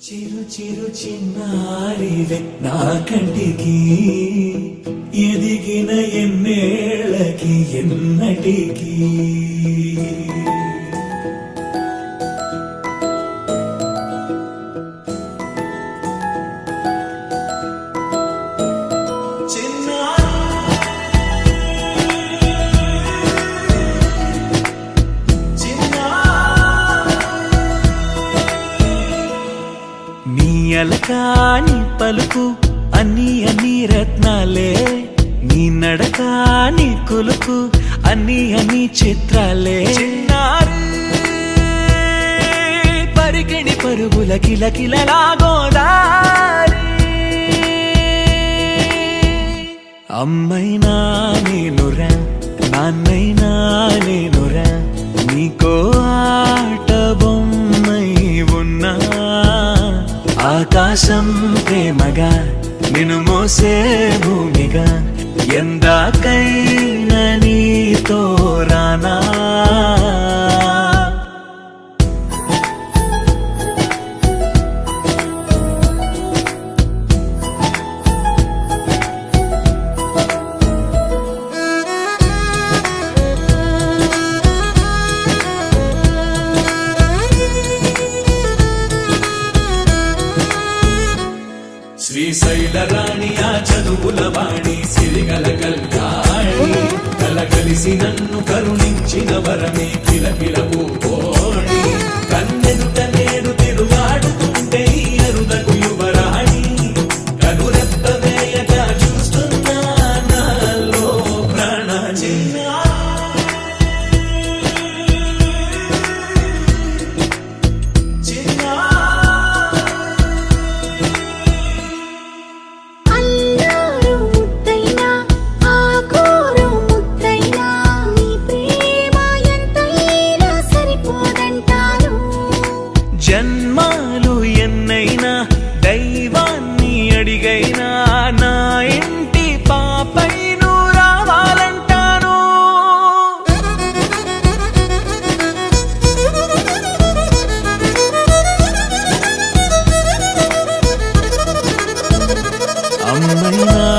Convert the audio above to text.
చిరు చిరు చిన్నారివే నా కంటికి ఎదిగిన ఎన్నేళ్ళకి ఎన్నటికి అలకాని పలుకు అన్ని రత్నాలే నీ నడకాని కులుకు అన్ని చిత్రాలే పరికిణి పరుగుల కిలకిలలాగోదారి అమ్మైనా నేనురా నాన్నైనా నేనురా నీకో ఆట బొమ్మై ఉన్నా ఆకాశం ప్రేమగా నిన్ను మోసే భూమిగా ఎందాకైనా నీతో రానా శ్రీశైల రాణి ఆ చదువుల వాణి సిరిగల కల్యాణి కలగలిసి నన్ను కరుణించిన వరమే కిలకిల పూకోణి కన్నెదుట నేడు తిరుగాడుతుంటే అరుదకు యువరాణి కనురెప్ప వేయక చూస్తున్నా నాలో ప్రాణ జన్మాలు ఎన్నైనా దైవాన్ని అడిగైనా నా ఇంటి పాపై నువ్వు రావాలంటాను అమ్మైనా